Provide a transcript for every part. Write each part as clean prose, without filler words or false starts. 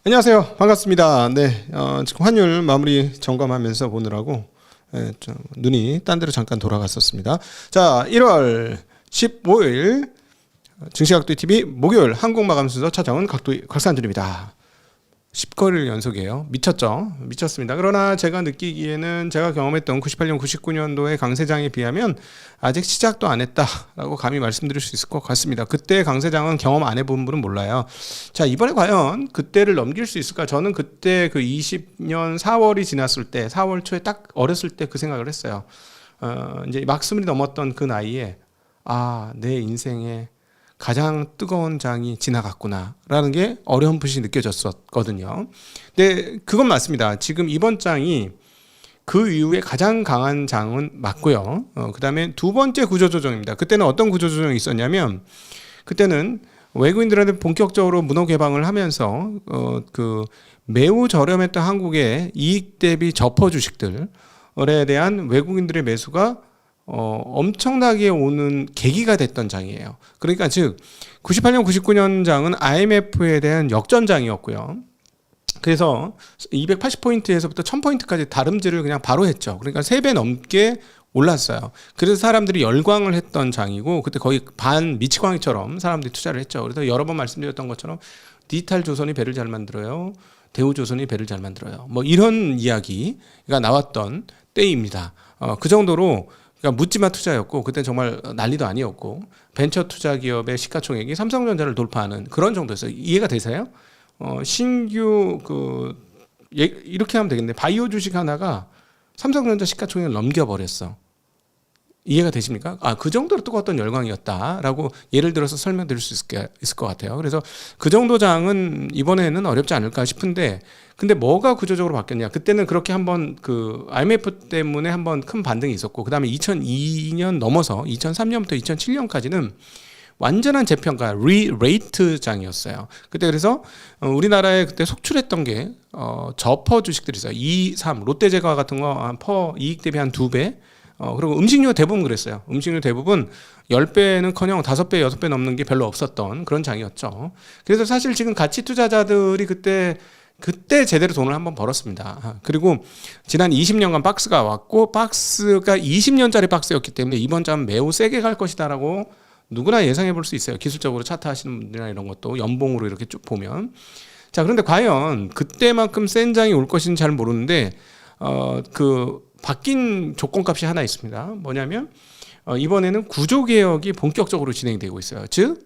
안녕하세요. 반갑습니다. 네, 지금 환율 마무리 점검하면서 보느라고 좀 눈이 딴 데로 잠깐 돌아갔었습니다. 자, 1월 15일 증시각도의 TV 목요일 한국 마감 순서 찾아온 곽산준입니다. 10거래일 연속이에요. 미쳤죠? 미쳤습니다. 그러나 제가 느끼기에는 제가 경험했던 98년, 99년도의 강세장에 비하면 아직 시작도 안 했다라고 감히 말씀드릴 수 있을 것 같습니다. 그때 강세장은 경험 안 해본 분은 몰라요. 자, 이번에 과연 그때를 넘길 수 있을까? 저는 그때 그 20년 4월이 지났을 때, 4월 초에 딱 어렸을 때 그 생각을 했어요. 이제 막 20이 넘었던 그 나이에 내 인생에 가장 뜨거운 장이 지나갔구나라는 게 어렴풋이 느껴졌었거든요. 근데 그건 맞습니다. 지금 이번 장이 그 이후에 가장 강한 장은 맞고요. 그 다음에 두 번째 구조조정입니다. 그때는 어떤 구조조정이 있었냐면, 그때는 외국인들한테 본격적으로 문호 개방을 하면서 그 매우 저렴했던 한국의 이익 대비 저퍼 주식들에 대한 외국인들의 매수가 엄청나게 오는 계기가 됐던 장이에요. 그러니까 즉 98년 99년 장은 IMF에 대한 역전장이었고요. 그래서 280포인트에서부터 1000포인트까지 다름질을 그냥 바로 했죠. 그러니까 3배 넘게 올랐어요. 그래서 사람들이 열광을 했던 장이고, 그때 거의 반 미치광이처럼 사람들이 투자를 했죠. 그래서 여러 번 말씀드렸던 것처럼 디지털 조선이 배를 잘 만들어요, 대우조선이 배를 잘 만들어요, 뭐 이런 이야기가 나왔던 때입니다. 그 정도로 그러니까 묻지마 투자였고, 그때 정말 난리도 아니었고, 벤처 투자 기업의 시가총액이 삼성전자를 돌파하는 그런 정도였어요. 이해가 되세요? 신규 이렇게 하면 되겠네. 바이오 주식 하나가 삼성전자 시가총액을 넘겨버렸어. 이해가 되십니까? 그 정도로 뜨거웠던 열광이었다라고 예를 들어서 설명드릴 수 있을 것 같아요. 그래서 그 정도 장은 이번에는 어렵지 않을까 싶은데, 근데 뭐가 구조적으로 바뀌었냐? 그때는 그렇게 한번 그 IMF 때문에 한번 큰 반등이 있었고, 그 다음에 2002년 넘어서 2003년부터 2007년까지는 완전한 재평가, 리레이트 장이었어요. 그때 그래서 우리나라에 그때 속출했던 게 저퍼 주식들이 있어요. 2, 3, 롯데제과 같은 거 퍼 이익 대비 한 2배. 그리고 음식료 대부분 그랬어요. 음식료 대부분 10배는커녕 5배, 6배 넘는 게 별로 없었던 그런 장이었죠. 그래서 사실 지금 가치 투자자들이 그때 제대로 돈을 한번 벌었습니다. 그리고 지난 20년간 박스가 왔고, 박스가 20년짜리 박스였기 때문에 이번 장은 매우 세게 갈 것이다라고 누구나 예상해 볼 수 있어요. 기술적으로 차트 하시는 분들이나 이런 것도 연봉으로 이렇게 쭉 보면. 자, 그런데 과연 그때만큼 센 장이 올 것인지 잘 모르는데, 바뀐 조건값이 하나 있습니다. 뭐냐면 이번에는 구조개혁이 본격적으로 진행되고 있어요. 즉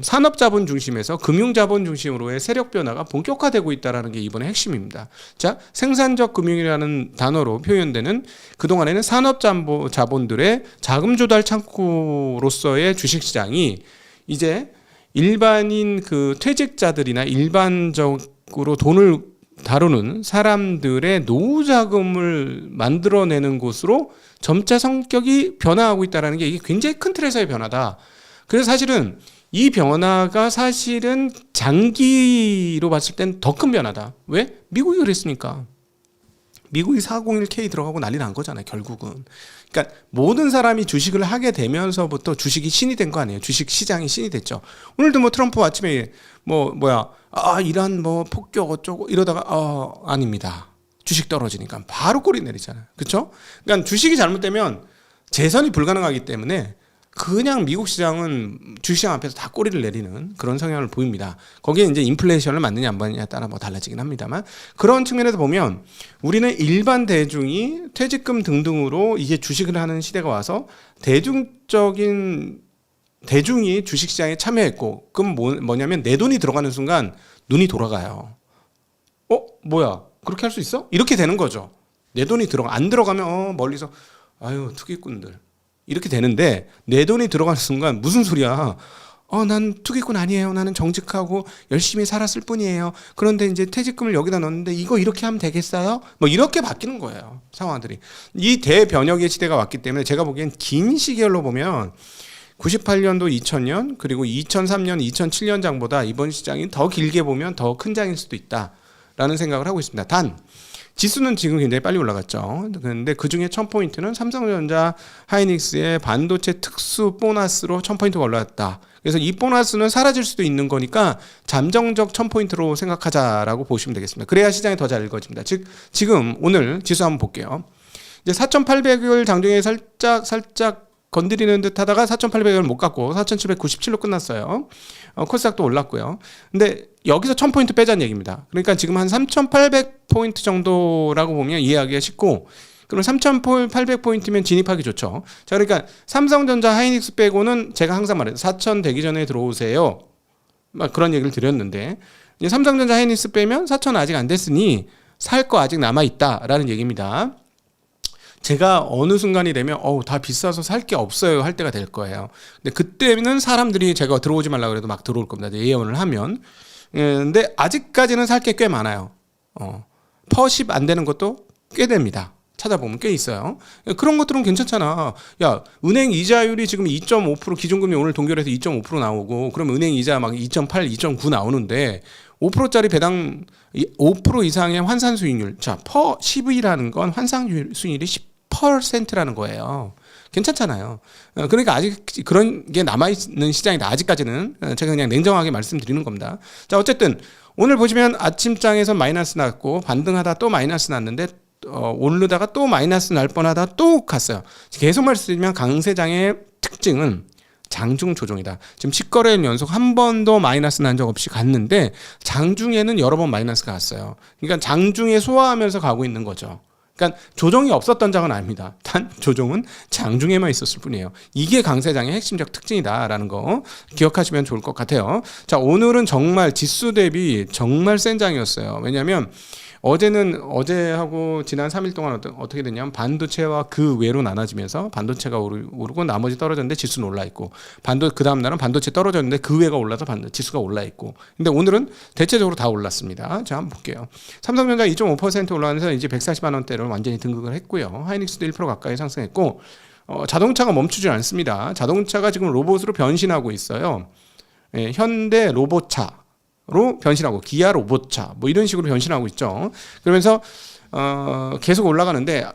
산업자본 중심에서 금융자본 중심으로의 세력 변화가 본격화되고 있다는 게 이번의 핵심입니다. 자, 생산적 금융이라는 단어로 표현되는 그동안에는 산업자본들의 자금 조달 창구로서의 주식시장이 이제 일반인 그 퇴직자들이나 일반적으로 돈을 다루는 사람들의 노후 자금을 만들어내는 곳으로 점차 성격이 변화하고 있다는 게, 이게 굉장히 큰 틀에서의 변화다. 그래서 사실은 이 변화가 사실은 장기로 봤을 땐 더 큰 변화다. 왜? 미국이 그랬으니까. 미국이 401k 들어가고 난리 난 거잖아요, 결국은. 그러니까 모든 사람이 주식을 하게 되면서부터 주식이 신이 된 거 아니에요. 주식 시장이 신이 됐죠. 오늘도 뭐 트럼프 아침에 이란 폭격 어쩌고 이러다가 아닙니다. 주식 떨어지니까 바로 꼬리 내리잖아요. 그렇죠? 그러니까 주식이 잘못되면 재선이 불가능하기 때문에 그냥 미국 시장은 주식시장 앞에서 다 꼬리를 내리는 그런 성향을 보입니다. 거기에 이제 인플레이션을 맞느냐 안 맞느냐에 따라 달라지긴 합니다만, 그런 측면에서 보면 우리는 일반 대중이 퇴직금 등등으로 이제 주식을 하는 시대가 와서 대중이 주식시장에 참여했고, 그럼 뭐냐면 내 돈이 들어가는 순간 눈이 돌아가요. 뭐야? 그렇게 할 수 있어? 이렇게 되는 거죠. 내 돈이 안 들어가면 멀리서 투기꾼들 이렇게 되는데, 내 돈이 들어가는 순간 무슨 소리야? 난 투기꾼 아니에요. 나는 정직하고 열심히 살았을 뿐이에요. 그런데 이제 퇴직금을 여기다 넣었는데 이거 이렇게 하면 되겠어요? 이렇게 바뀌는 거예요, 상황들이. 이 대변혁의 시대가 왔기 때문에 제가 보기엔 긴 시계열로 보면 98년도 2000년 그리고 2003년 2007년 장보다 이번 시장이 더 길게 보면 더 큰 장일 수도 있다라는 생각을 하고 있습니다. 단 지수는 지금 굉장히 빨리 올라갔죠. 그런데 그중에 1000포인트는 삼성전자 하이닉스의 반도체 특수 보너스로 1000포인트가 올라왔다. 그래서 이 보너스는 사라질 수도 있는 거니까 잠정적 1000포인트로 생각하자라고 보시면 되겠습니다. 그래야 시장이 더 잘 읽어집니다. 즉 지금 오늘 지수 한번 볼게요. 이제 4800을 장중에 살짝 건드리는 듯 하다가 4800을 못 갔고 4797로 끝났어요. 코스닥도 올랐고요. 근데 여기서 1000포인트 빼자는 얘기입니다. 그러니까 지금 한 3800포인트 정도라고 보면 이해하기가 쉽고, 그럼 3800포인트면 진입하기 좋죠. 자, 그러니까 삼성전자 하이닉스 빼고는 제가 항상 말해요. 4000 되기 전에 들어오세요. 막 그런 얘기를 드렸는데, 이제 삼성전자 하이닉스 빼면 4000 아직 안 됐으니 살 거 아직 남아있다라는 얘기입니다. 제가 어느 순간이 되면 다 비싸서 살 게 없어요 할 때가 될 거예요. 근데 그때는 사람들이 제가 들어오지 말라고 해도 막 들어올 겁니다. 예언을 하면. 근데 아직까지는 살 게 꽤 많아요. 퍼십 안 되는 것도 꽤 됩니다. 찾아보면 꽤 있어요. 그런 것들은 괜찮잖아. 야, 은행 이자율이 지금 2.5% 기준금리 오늘 동결해서 2.5% 나오고, 그럼 은행 이자 막 2.8, 2.9 나오는데 5%짜리 배당 5% 이상의 환산 수익률. 자, 퍼 10이라는 건 환산 수익률이 10%라는 거예요. 괜찮잖아요. 그러니까 아직 그런 게 남아있는 시장이다. 아직까지는. 제가 그냥 냉정하게 말씀드리는 겁니다. 자, 어쨌든 오늘 보시면 아침장에서 마이너스 났고 반등하다 또 마이너스 났는데 오르다가 또 마이너스 날 뻔하다 또 갔어요. 계속 말씀드리면 강세장의 특징은 장중 조정이다. 지금 10거래일 연속 한 번도 마이너스 난 적 없이 갔는데 장중에는 여러 번 마이너스가 갔어요. 그러니까 장중에 소화하면서 가고 있는 거죠. 그러니까 조정이 없었던 장은 아닙니다. 단 조정은 장중에만 있었을 뿐이에요. 이게 강세장의 핵심적 특징이다라는 거 기억하시면 좋을 것 같아요. 자, 오늘은 정말 지수 대비 정말 센 장이었어요. 왜냐하면 어제하고 지난 3일 동안 어떻게 됐냐면 반도체와 그 외로 나눠지면서 반도체가 오르고 나머지 떨어졌는데 지수는 올라있고, 그 다음 날은 반도체 떨어졌는데 그 외가 올라서 지수가 올라있고. 근데 오늘은 대체적으로 다 올랐습니다. 자, 한번 볼게요. 삼성전자 2.5% 올라가면서 이제 140만 원대를 완전히 등극을 했고요. 하이닉스도 1% 가까이 상승했고, 자동차가 멈추지 않습니다. 자동차가 지금 로봇으로 변신하고 있어요. 현대 로봇차 로 변신하고, 기아 로봇차 뭐 이런 식으로 변신하고 있죠. 그러면서 계속 올라가는데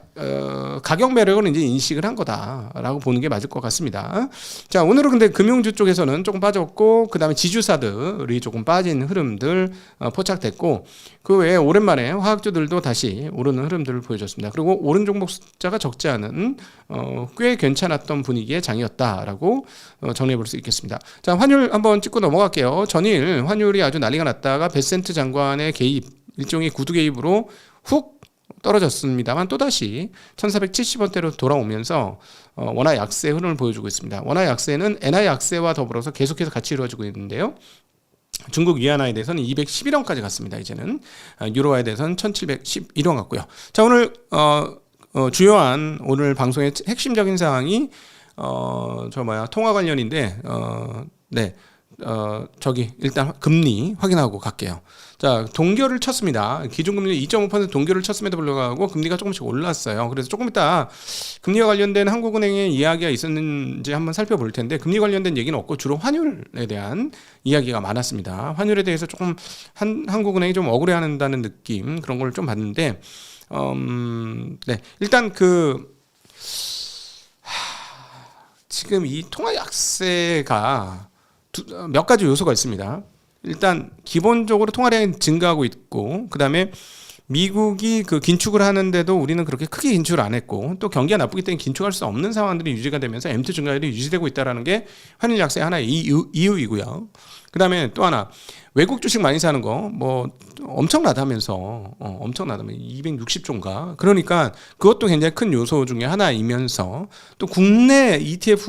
가격 매력을 이제 인식을 한 거다라고 보는 게 맞을 것 같습니다. 자, 오늘은 근데 금융주 쪽에서는 조금 빠졌고, 그 다음에 지주사들이 조금 빠진 흐름들 포착됐고, 그 외에 오랜만에 화학주들도 다시 오르는 흐름들을 보여줬습니다. 그리고 오른 종목 숫자가 적지 않은 꽤 괜찮았던 분위기의 장이었다라고 정리해 볼 수 있겠습니다. 자, 환율 한번 찍고 넘어갈게요. 전일 환율이 아주 난리가 났다가 베센트 장관의 개입, 일종의 구두 개입으로 훅 떨어졌습니다만 또다시 1470원대로 돌아오면서 원화 약세 흐름을 보여주고 있습니다. 원화 약세는 엔화 약세와 더불어서 계속해서 같이 이루어지고 있는데요. 중국 위안화에 대해서는 211원까지 갔습니다. 이제는 유로화에 대해서는 1711원 같고요. 자, 오늘 주요한 오늘 방송의 핵심적인 사항이 통화 관련인데 일단 금리 확인하고 갈게요. 자, 동결을 쳤습니다. 기준금리 2.5% 동결을 쳤음에도 불구하고 금리가 조금씩 올랐어요. 그래서 조금 이따 금리와 관련된 한국은행의 이야기가 있었는지 한번 살펴볼 텐데, 금리 관련된 얘기는 없고 주로 환율에 대한 이야기가 많았습니다. 환율에 대해서 조금 한국은행이 좀 억울해한다는 느낌, 그런 걸 좀 봤는데, 일단 지금 이 통화 약세가 몇 가지 요소가 있습니다. 일단 기본적으로 통화량이 증가하고 있고, 그 다음에 미국이 긴축을 하는데도 우리는 그렇게 크게 긴축을 안 했고, 또 경기가 나쁘기 때문에 긴축할 수 없는 상황들이 유지가 되면서 M2 증가율이 유지되고 있다는 게 환율 약세의 하나의 이유이고요. 그 다음에 또 하나, 외국 주식 많이 사는 거 엄청나다면서 260조인가. 그러니까 그것도 굉장히 큰 요소 중에 하나이면서, 또 국내 ETF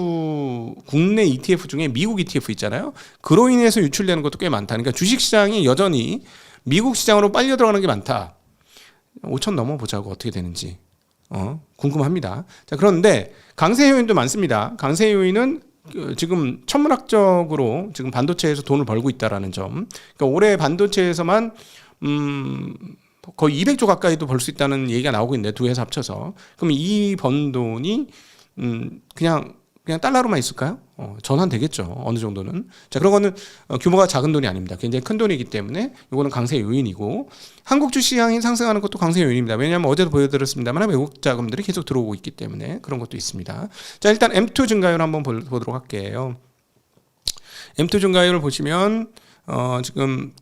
중에 미국 ETF 있잖아요. 그로 인해서 유출되는 것도 꽤 많다. 그러니까 주식시장이 여전히 미국 시장으로 빨려 들어가는 게 많다. 5천 넘어보자고 어떻게 되는지 궁금합니다. 자, 그런데 강세 요인도 많습니다. 강세 요인은 지금 천문학적으로 지금 반도체에서 돈을 벌고 있다라는 점. 그러니까 올해 반도체에서만 거의 200조 가까이도 벌 수 있다는 얘기가 나오고 있는데, 두 회사 합쳐서. 그럼 이 번 돈이 그냥 달러로만 있을까요? 전환되겠죠. 어느 정도는. 자, 그런 거는 규모가 작은 돈이 아닙니다. 굉장히 큰 돈이기 때문에 이거는 강세 요인이고, 한국 주시장이 상승하는 것도 강세 요인입니다. 왜냐하면 어제도 보여드렸습니다만 외국 자금들이 계속 들어오고 있기 때문에 그런 것도 있습니다. 자, 일단 M2 증가율 한번 보도록 할게요. M2 증가율을 보시면 지금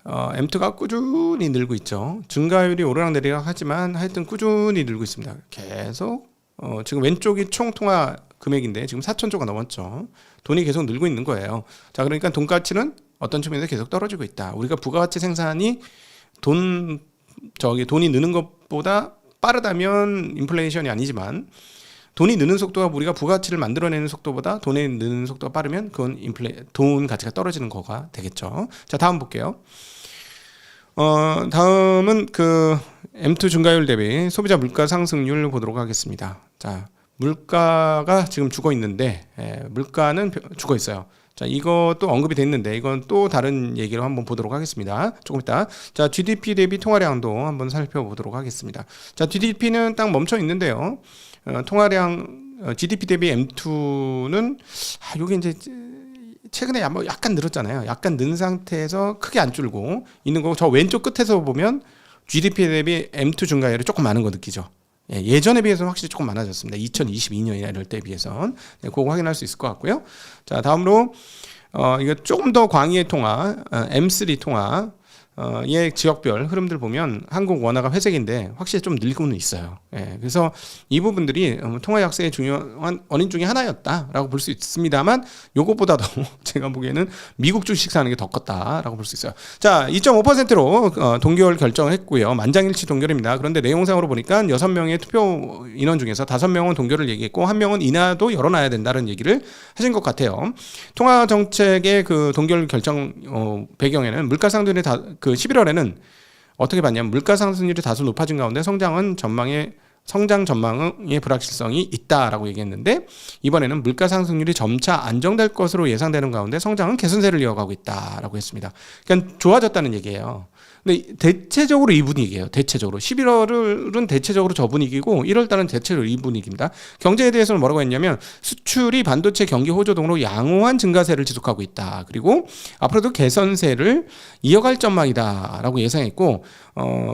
M2가 꾸준히 늘고 있죠. 증가율이 오르락내리락 하지만 하여튼 꾸준히 늘고 있습니다. 계속 지금 왼쪽이 총 통화 금액인데 지금 4,000조가 넘었죠. 돈이 계속 늘고 있는 거예요. 자, 그러니까 돈 가치는 어떤 측면에서 계속 떨어지고 있다. 우리가 부가가치 생산이 돈이 느는 것보다 빠르다면 인플레이션이 아니지만, 돈이 느는 속도가 우리가 부가가치를 만들어내는 속도보다 돈이 느는 속도가 빠르면 그건 돈 가치가 떨어지는 거가 되겠죠. 자, 다음 볼게요. 다음은 M2 증가율 대비 소비자 물가 상승률 보도록 하겠습니다. 자, 물가가 지금 죽어 있는데, 물가는 죽어 있어요. 자, 이것도 언급이 됐는데 이건 또 다른 얘기로 한번 보도록 하겠습니다. 조금 이따. 자, GDP 대비 통화량도 한번 살펴보도록 하겠습니다. 자, GDP는 딱 멈춰 있는데요. 통화량 GDP 대비 M2는 요게 이제 최근에 약간 늘었잖아요. 약간 는 상태에서 크게 안 줄고 있는 거고, 저 왼쪽 끝에서 보면 GDP 대비 M2 증가율이 조금 많은 거 느끼죠. 예전에 비해서는 확실히 조금 많아졌습니다. 2022년이나 이럴 때에 비해서는. 그거 확인할 수 있을 것 같고요. 자, 다음으로 이거 조금 더 광의의 통화, M3 통화, 의 지역별 흐름들 보면 한국 원화가 회색인데 확실히 좀 늘고는 있어요. 그래서 이 부분들이 통화 약세의 중요한 원인 중에 하나였다라고 볼 수 있습니다만, 요것보다도 제가 보기에는 미국 주식 사는 게 더 컸다라고 볼 수 있어요. 자, 2.5%로 동결 결정했고요. 만장일치 동결입니다. 그런데 내용상으로 보니까 6명의 투표 인원 중에서 5명은 동결을 얘기했고 1명은 인하도 열어놔야 된다는 얘기를 하신 것 같아요. 통화 정책의 동결 결정 배경에는 물가 상승률이 11월에는 어떻게 봤냐면 물가 상승률이 다소 높아진 가운데 성장 전망의 불확실성이 있다라고 얘기했는데, 이번에는 물가 상승률이 점차 안정될 것으로 예상되는 가운데 성장은 개선세를 이어가고 있다라고 했습니다. 그러니까 좋아졌다는 얘기예요. 근데 대체적으로 이 분위기예요. 대체적으로 11월은 대체적으로 저 분위기고 1월달은 대체적으로 이 분위기입니다. 경제에 대해서는 뭐라고 했냐면 수출이 반도체 경기 호조 등으로 양호한 증가세를 지속하고 있다. 그리고 앞으로도 개선세를 이어갈 전망이다라고 예상했고,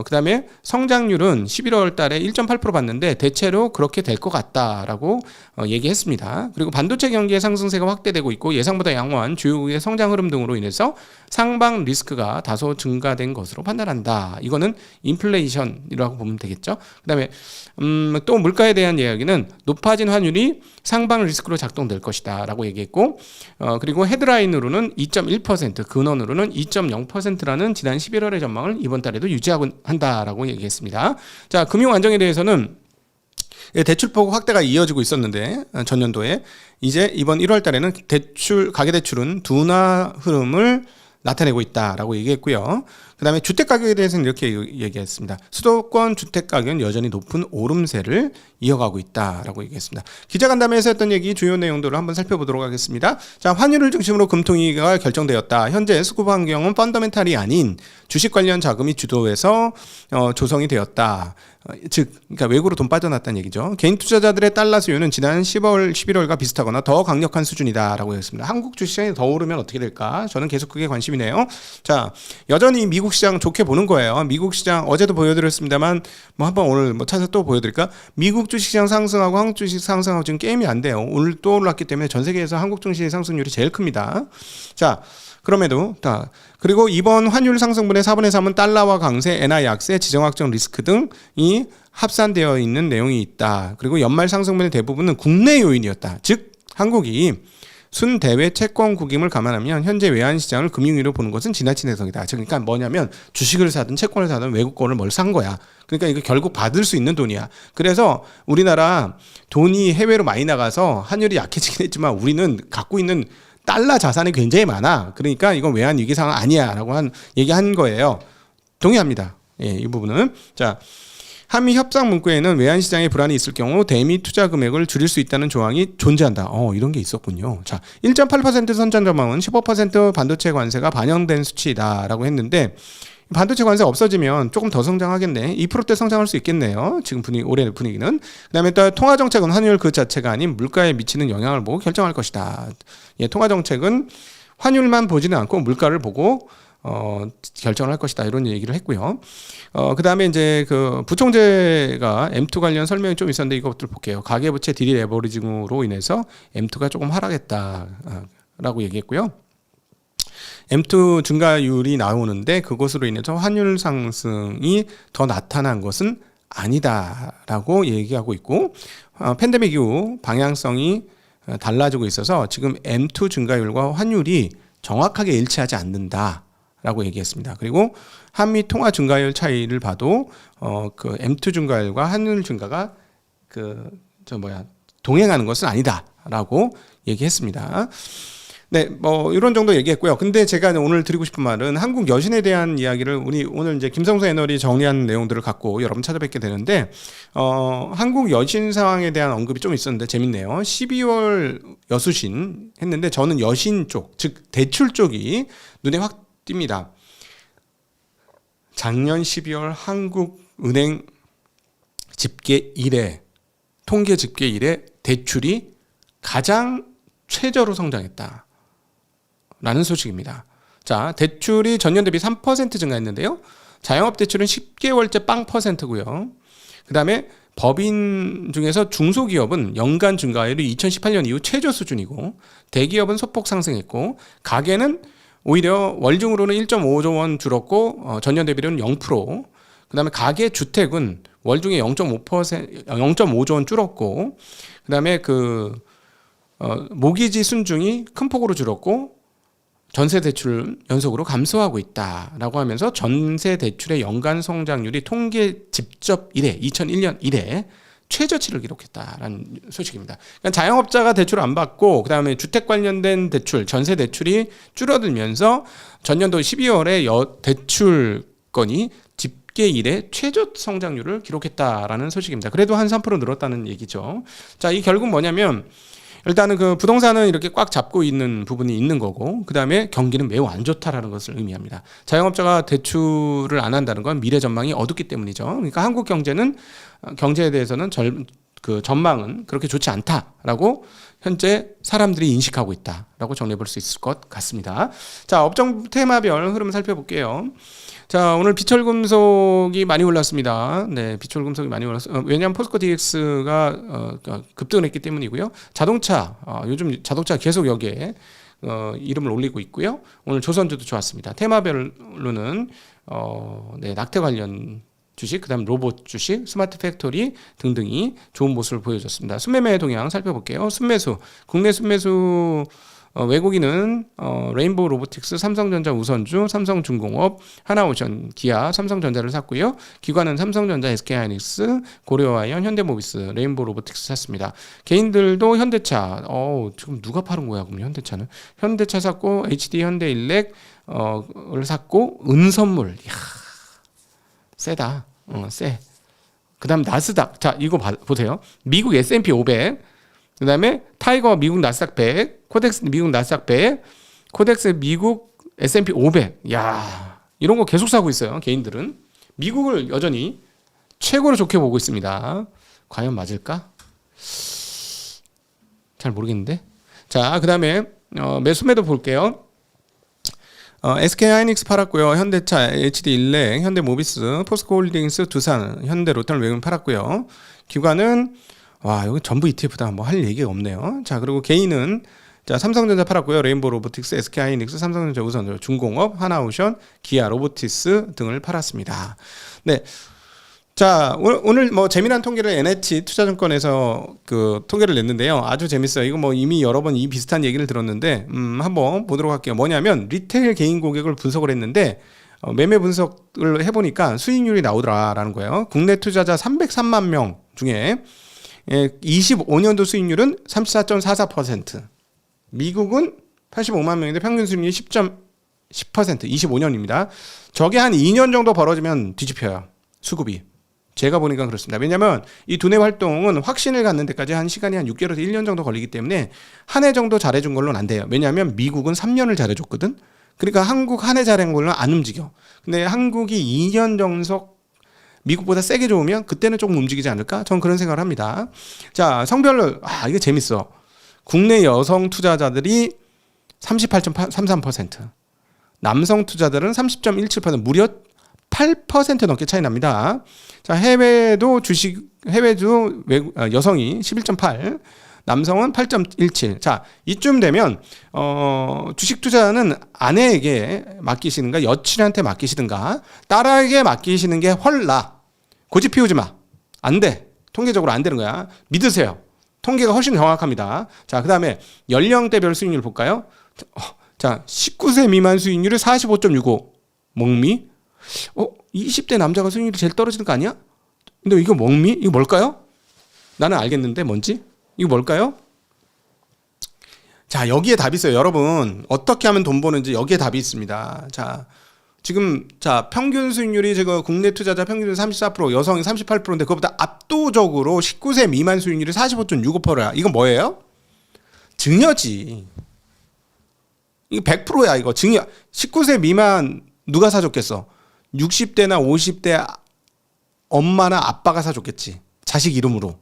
그다음에 성장률은 11월달에 1.8% 봤는데 대체로 그렇게 될 것 같다라고 얘기했습니다. 그리고 반도체 경기의 상승세가 확대되고 있고 예상보다 양호한 주요국의 성장 흐름 등으로 인해서 상방 리스크가 다소 증가된 것으로 판단한다. 이거는 인플레이션이라고 보면 되겠죠. 그다음에 또 물가에 대한 이야기는 높아진 환율이 상방 리스크로 작동될 것이다 라고 얘기했고, 그리고 헤드라인으로는 2.1%, 근원으로는 2.0%라는 지난 11월의 전망을 이번 달에도 유지하고 한다라고 얘기했습니다. 자, 금융 안정에 대해서는 대출폭 확대가 이어지고 있었는데 전년도에 이제 이번 1월 달에는 가계대출은 둔화 흐름을 나타내고 있다라고 얘기했고요. 그 다음에 주택가격에 대해서는 이렇게 얘기했습니다. 수도권 주택가격은 여전히 높은 오름세를 이어가고 있다라고 얘기했습니다. 기자간담회에서 했던 얘기 주요 내용들을 한번 살펴보도록 하겠습니다. 자, 환율을 중심으로 금통위가 결정되었다. 현재 수급 환경은 펀더멘탈이 아닌 주식 관련 자금이 주도해서 조성이 되었다. 그러니까 외국으로 돈 빠져났다는 얘기죠. 개인 투자자들의 달러 수요는 지난 10월, 11월과 비슷하거나 더 강력한 수준이다라고 했습니다. 한국 주식시장이 더 오르면 어떻게 될까? 저는 계속 그게 관심이네요. 자, 여전히 미국 시장 좋게 보는 거예요. 미국 시장 어제도 보여드렸습니다만 한번 오늘 찾아서 또 보여드릴까? 미국 주식시장 상승하고 한국 주식 상승하고 지금 게임이 안 돼요. 오늘 또 올랐기 때문에 전 세계에서 한국 증시의 상승률이 제일 큽니다. 자, 그럼에도 그리고 이번 환율 상승분의 4분의 3은 달러와 강세, 엔화 약세, 지정학적 리스크 등이 합산되어 있는 내용이 있다. 그리고 연말 상승분의 대부분은 국내 요인이었다. 즉 한국이 순대외 채권 구김을 감안하면 현재 외환시장을 금융위로 보는 것은 지나친 해석이다. 그러니까 뭐냐면 주식을 사든 채권을 사든 외국 거를 뭘 산 거야. 그러니까 이거 결국 받을 수 있는 돈이야. 그래서 우리나라 돈이 해외로 많이 나가서 환율이 약해지긴 했지만 우리는 갖고 있는 달러 자산이 굉장히 많아. 그러니까 이건 외환 위기 상황 아니야라고 얘기한 거예요. 동의합니다. 이 부분은. 자, 한미 협상 문구에는 외환 시장에 불안이 있을 경우 대미 투자 금액을 줄일 수 있다는 조항이 존재한다. 이런 게 있었군요. 자, 1.8% 선전 전망은 15% 반도체 관세가 반영된 수치다라고 했는데 반도체 관세 없어지면 조금 더 성장하겠네. 2%대 성장할 수 있겠네요. 지금 올해 분위기는. 그다음에 또 통화 정책은 환율 그 자체가 아닌 물가에 미치는 영향을 보고 결정할 것이다. 예, 통화 정책은 환율만 보지는 않고 물가를 보고 결정을 할 것이다. 이런 얘기를 했고요. 그다음에 이제 그 부총재가 M2 관련 설명이 좀 있었는데 이것들 볼게요. 가계부채 디레버리징으로 인해서 M2가 조금 하락했다라고 얘기했고요. M2 증가율이 나오는데 그것으로 인해서 환율 상승이 더 나타난 것은 아니다라고 얘기하고 있고, 팬데믹 이후 방향성이 달라지고 있어서 지금 M2 증가율과 환율이 정확하게 일치하지 않는다라고 얘기했습니다. 그리고 한미 통화 증가율 차이를 봐도 그 M2 증가율과 환율 증가가 동행하는 것은 아니다라고 얘기했습니다. 네, 뭐 이런 정도 얘기했고요. 근데 제가 오늘 드리고 싶은 말은 한국 여신에 대한 이야기를 우리 오늘 이제 김성수 애널이 정리한 내용들을 갖고 여러분 찾아뵙게 되는데, 한국 여신 상황에 대한 언급이 좀 있었는데 재밌네요. 12월 여수신 했는데 저는 여신 쪽, 즉 대출 쪽이 눈에 확 띕니다. 작년 12월 한국은행 집계 이래, 통계 집계 이래 대출이 가장 최저로 성장했다 라는 소식입니다. 자, 대출이 전년 대비 3% 증가했는데요. 자영업 대출은 10개월째 0%고요. 그 다음에 법인 중에서 중소기업은 연간 증가율이 2018년 이후 최저 수준이고, 대기업은 소폭 상승했고, 가계는 오히려 월중으로는 1.5조 원 줄었고, 전년 대비로는 0%. 그 다음에 가계 주택은 월중에 0.5조 원 줄었고, 그 다음에 모기지 순증이 큰 폭으로 줄었고, 전세 대출 연속으로 감소하고 있다라고 하면서 전세 대출의 연간 성장률이 통계 집접 이래 2001년 이래 최저치를 기록했다라는 소식입니다. 그러니까 자영업자가 대출을 안 받고 그다음에 주택 관련된 대출, 전세 대출이 줄어들면서 전년도 12월에 대출 건이 집계 이래 최저 성장률을 기록했다라는 소식입니다. 그래도 한 3% 늘었다는 얘기죠. 자, 이 결국 뭐냐면 일단은 그 부동산은 이렇게 꽉 잡고 있는 부분이 있는 거고, 그 다음에 경기는 매우 안 좋다라는 것을 의미합니다. 자영업자가 대출을 안 한다는 건 미래 전망이 어둡기 때문이죠. 그러니까 한국 경제에 대해서는 전망은 그렇게 좋지 않다라고 현재 사람들이 인식하고 있다라고 정리해 볼 수 있을 것 같습니다. 자, 업종 테마별 흐름 살펴볼게요. 자, 오늘 비철금속이 많이 올랐습니다. 네, 비철금속이 많이 올랐어요. 왜냐하면 포스코 DX가 급등을 했기 때문이고요. 자동차, 요즘 자동차 계속 여기에 이름을 올리고 있고요. 오늘 조선주도 좋았습니다. 테마별로는 낙태 관련 주식, 그다음 로봇 주식, 스마트 팩토리 등등이 좋은 모습을 보여줬습니다. 순매매 동향 살펴볼게요. 순매수, 국내 순매수 외국인은 레인보우 로보틱스, 삼성전자 우선주, 삼성중공업, 하나오션, 기아, 삼성전자를 샀고요. 기관은 삼성전자, SK하이닉스, 고려아이언, 현대모비스, 레인보우 로보틱스 샀습니다. 개인들도 현대차, 지금 누가 파는 거야 그럼 현대차는? 현대차 샀고, HD 현대일렉 을 샀고, 은선물, 이야, 세다, 세. 그다음 나스닥, 자 이거 보세요. 미국 S&P 500, 그다음에 타이거 미국 나스닥 100, 코덱스 미국 나스닥 100, 코덱스 미국 S&P 500. 야, 이런 거 계속 사고 있어요. 개인들은 미국을 여전히 최고로 좋게 보고 있습니다. 과연 맞을까? 잘 모르겠는데. 자, 그다음에 매수매도 볼게요. SK하이닉스 팔았고요. 현대차, HD일렉, 현대모비스, 포스코홀딩스, 두산, 현대로템을 외국인 팔았고요. 기관은 여기 전부 ETF다. 뭐 할 얘기가 없네요. 자, 그리고 개인은 삼성전자 팔았고요. 레인보우 로보틱스, SK하이닉스, 삼성전자 우선, 중공업, 하나오션, 기아 로보티스 등을 팔았습니다. 네. 자, 오늘 뭐 재미난 통계를 NH 투자증권에서 통계를 냈는데요. 아주 재밌어요. 이거 뭐 이미 여러 번 이 비슷한 얘기를 들었는데, 한번 보도록 할게요. 뭐냐면, 리테일 개인 고객을 분석을 했는데, 매매 분석을 해보니까 수익률이 나오더라라는 거예요. 국내 투자자 303만 명 중에 25년도 수익률은 34.44%. 미국은 85만 명인데 평균 수익률이 10% 25년입니다. 저게 한 2년 정도 벌어지면 뒤집혀요. 수급이. 제가 보니까 그렇습니다. 왜냐하면 이 두뇌 활동은 확신을 갖는 데까지 한 시간이 한 6개월에서 1년 정도 걸리기 때문에 한 해 정도 잘해준 걸로는 안 돼요. 왜냐하면 미국은 3년을 잘해줬거든. 그러니까 한국 한 해 잘한 걸로 안 움직여. 근데 한국이 2년 정속 미국보다 세게 좋으면 그때는 조금 움직이지 않을까? 저는 그런 생각을 합니다. 자, 성별로 이게 재밌어. 국내 여성 투자자들이 38.33%, 남성 투자자들은 30.17%, 무려 8% 넘게 차이 납니다. 자, 해외도 여성이 11.8, 남성은 8.17. 자, 이쯤 되면 주식 투자는 아내에게 맡기시는가, 여친한테 맡기시든가, 딸에게 맡기시는 게 헐나. 고집 피우지 마. 안 돼. 통계적으로 안 되는 거야. 믿으세요. 통계가 훨씬 정확합니다. 자, 그다음에 연령대별 수익률 볼까요? 자, 19세 미만 수익률이 45.65. 먹미? 20대 남자가 수익률이 제일 떨어지는 거 아니야? 근데 이거 먹미? 이거 뭘까요? 나는 알겠는데 뭔지? 이거 뭘까요? 자, 여기에 답이 있어요. 여러분, 어떻게 하면 돈 버는지 여기에 답이 있습니다. 자, 지금 평균 수익률이 지금 국내 투자자 평균 34%, 여성이 38%인데 그것보다 압도적으로 19세 미만 수익률이 45.65%야. 이건 뭐예요? 증여지. 이거 100%야, 이거. 증여. 19세 미만 누가 사줬겠어? 60대나 50대 엄마나 아빠가 사줬겠지. 자식 이름으로.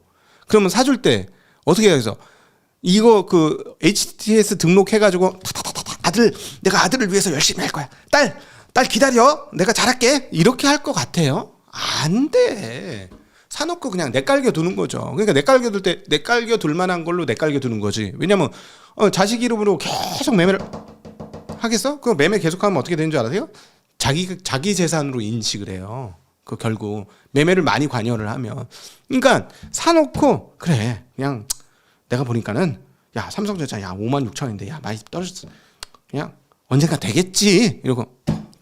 그러면 사줄 때 어떻게 해서 이거 HTS 등록해가지고 내가 아들을 위해서 열심히 할 거야. 딸 기다려. 내가 잘할게. 이렇게 할 것 같아요? 안 돼. 사놓고 그냥 내깔겨 두는 거죠. 그러니까 내깔겨 둘 때 내깔겨 둘 만한 걸로 내깔겨 두는 거지. 왜냐면 자식 이름으로 계속 매매를 하겠어? 그 매매 계속하면 어떻게 되는 줄 알아요? 자기 재산으로 인식을 해요. 그 결국 매매를 많이 관여를 하면. 그러니까 사놓고 그래 그냥 내가 보니까는 야 삼성전자 야 56,000원인데 야 많이 떨어졌어. 그냥 언젠가 되겠지 이러고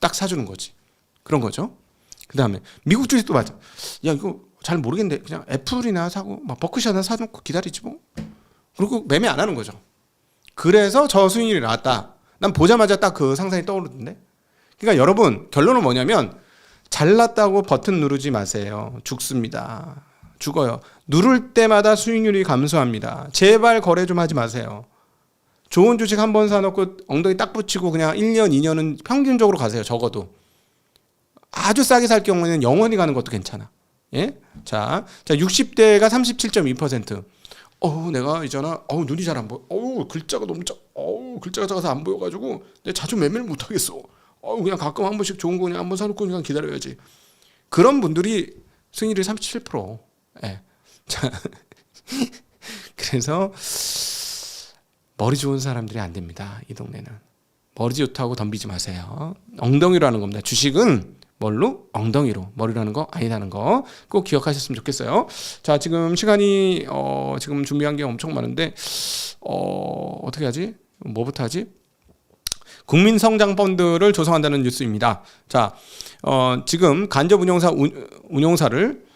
딱 사주는 거지. 그런 거죠. 그 다음에 미국 주식도 맞아. 야 이거 잘 모르겠는데 그냥 애플이나 사고 막 버크셔나 사놓고 기다리지 뭐. 그리고 매매 안 하는 거죠. 그래서 저 수익률이 나왔다. 난 보자마자 딱 그 상상이 떠오르던데. 그러니까 여러분 결론은 뭐냐면 잘났다고 버튼 누르지 마세요. 죽습니다. 죽어요. 누를 때마다 수익률이 감소합니다. 제발 거래 좀 하지 마세요. 좋은 주식 한 번 사놓고 엉덩이 딱 붙이고 그냥 1년, 2년은 평균적으로 가세요. 적어도. 아주 싸게 살 경우에는 영원히 가는 것도 괜찮아. 예? 자 60대가 37.2%. 내가 있잖아. 눈이 잘 안 보여. 글자가 너무 글자가 작아서 안 보여가지고 내가 자주 매매를 못 하겠어. 그냥 가끔 한 번씩 좋은 거 그냥 한 번 사놓고 그냥 기다려야지. 그런 분들이 수익률이 37%. 예. 자, 그래서 머리 좋은 사람들이 안 됩니다. 이 동네는. 머리 좋다고 덤비지 마세요. 엉덩이로 하는 겁니다. 주식은 뭘로? 엉덩이로. 머리로 하는 거 아니라는 거 꼭 기억하셨으면 좋겠어요. 자, 지금 시간이 지금 준비한 게 엄청 많은데 어떻게 하지? 뭐부터 하지? 국민성장펀드를 조성한다는 뉴스입니다. 자, 지금 간접 운용사를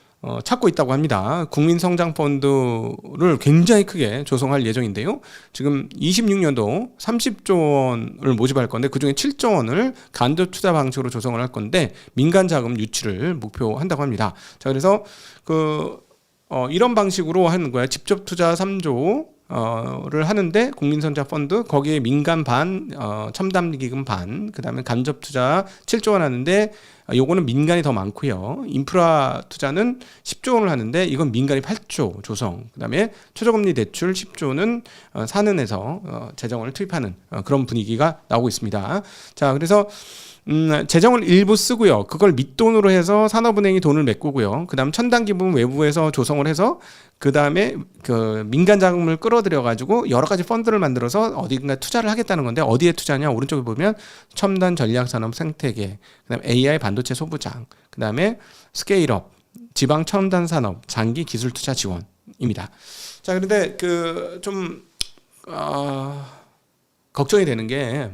찾고 있다고 합니다. 국민성장펀드를 굉장히 크게 조성할 예정인데요. 지금 26년도 30조 원을 모집할 건데 그중에 7조 원을 간접 투자 방식으로 조성을 할 건데 민간 자금 유치를 목표한다고 합니다. 자, 그래서 이런 방식으로 하는 거야. 직접 투자 3조를 하는데 국민성장 펀드 거기에 민간 반, 첨단 기금 반, 그다음에 간접 투자 7조 원 하는데 요거는 민간이 더 많고요. 인프라 투자는 10조 원을 하는데 이건 민간이 8조 조성. 그다음에 최저금리 대출 10조는 산은에서 재정을 투입하는 그런 분위기가 나오고 있습니다. 자, 그래서 재정을 일부 쓰고요. 그걸 밑돈으로 해서 산업은행이 돈을 메꾸고요. 그다음 첨단기금 외부에서 조성을 해서 그다음에 그 민간 자금을 끌어들여 가지고 여러 가지 펀드를 만들어서 어딘가 투자를 하겠다는 건데 어디에 투자냐? 오른쪽에 보면 첨단 전략 산업 생태계, 그다음에 AI 반도체 소부장, 그다음에 스케일업, 지방 첨단 산업, 장기 기술 투자 지원입니다. 자, 그런데 좀 걱정이 되는 게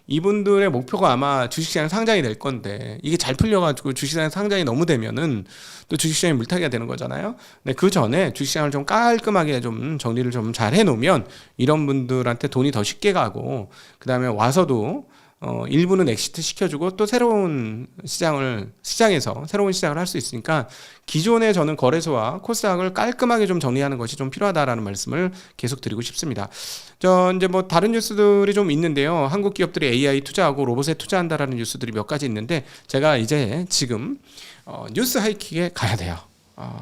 이분들의 목표가 아마 주식시장 상장이 될 건데 이게 잘 풀려가지고 주식시장 상장이 너무 되면은 또 주식시장이 물타기가 되는 거잖아요. 근데 그 전에 주식시장을 좀 깔끔하게 좀 정리를 좀 잘 해놓으면 이런 분들한테 돈이 더 쉽게 가고 그 다음에 와서도 일부는 엑시트 시켜주고 또 새로운 시장에서 새로운 시장을 할 수 있으니까 기존의 저는 거래소와 코스닥을 깔끔하게 좀 정리하는 것이 좀 필요하다라는 말씀을 계속 드리고 싶습니다. 이제 뭐 다른 뉴스들이 좀 있는데요. 한국 기업들이 AI 투자하고 로봇에 투자한다라는 뉴스들이 몇 가지 있는데 제가 이제 지금 뉴스 하이킥에 가야 돼요.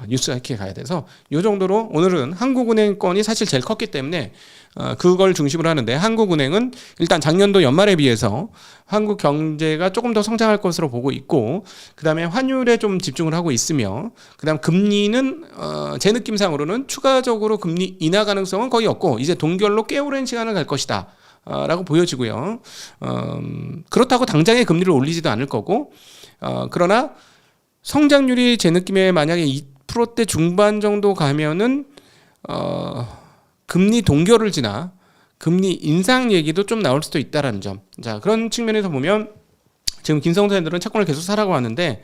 뉴스 하이킥에 가야 돼서 이 정도로 오늘은 한국은행 건이 사실 제일 컸기 때문에 그걸 중심으로 하는데 한국은행은 일단 작년도 연말에 비해서 한국 경제가 조금 더 성장할 것으로 보고 있고 그 다음에 환율에 좀 집중을 하고 있으며 그 다음 금리는 제 느낌상으로는 추가적으로 금리 인하 가능성은 거의 없고 이제 동결로 꽤 오랜 시간을 갈 것이다 라고 보여지고요. 그렇다고 당장에 금리를 올리지도 않을 거고 그러나 성장률이 제 느낌에 만약에 2%대 중반 정도 가면은 금리 동결을 지나 금리 인상 얘기도 좀 나올 수도 있다라는 점. 자, 그런 측면에서 보면 지금 김성수 애들은 채권을 계속 사라고 하는데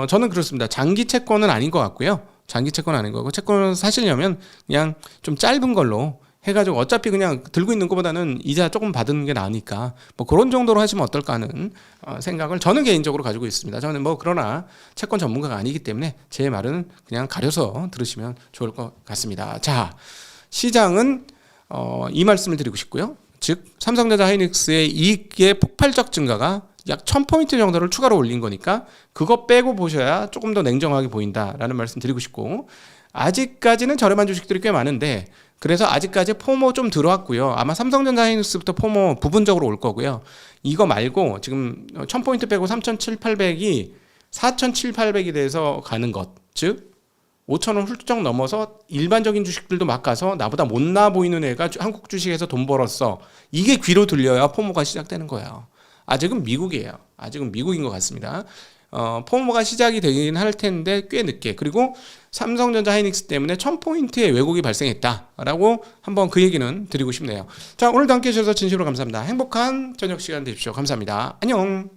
저는 그렇습니다. 장기 채권은 아닌 것 같고요. 장기 채권은 아닌 거고 채권을 사시려면 그냥 좀 짧은 걸로 해가지고 어차피 그냥 들고 있는 것보다는 이자 조금 받는 게 나으니까 뭐 그런 정도로 하시면 어떨까 하는 생각을 저는 개인적으로 가지고 있습니다. 저는 뭐 그러나 채권 전문가가 아니기 때문에 제 말은 그냥 가려서 들으시면 좋을 것 같습니다. 자, 시장은 이 말씀을 드리고 싶고요. 즉 삼성전자 하이닉스의 이익의 폭발적 증가가 약 1000포인트 정도를 추가로 올린 거니까 그거 빼고 보셔야 조금 더 냉정하게 보인다라는 말씀 드리고 싶고 아직까지는 저렴한 주식들이 꽤 많은데 그래서 아직까지 포모 좀 들어왔고요. 아마 삼성전자 하이닉스부터 포모 부분적으로 올 거고요. 이거 말고 지금 1000포인트 빼고 3700이 4700이 돼서 가는 것. 즉 5,000원 훌쩍 넘어서 일반적인 주식들도 막 가서 나보다 못나 보이는 애가 한국 주식에서 돈 벌었어. 이게 귀로 들려야 포모가 시작되는 거예요. 아직은 미국이에요. 아직은 미국인 것 같습니다. 포모가 시작이 되긴 할 텐데 꽤 늦게. 그리고 삼성전자 하이닉스 때문에 1000포인트의 왜곡이 발생했다라고 한번 그 얘기는 드리고 싶네요. 자, 오늘도 함께 해주셔서 진심으로 감사합니다. 행복한 저녁 시간 되십시오. 감사합니다. 안녕.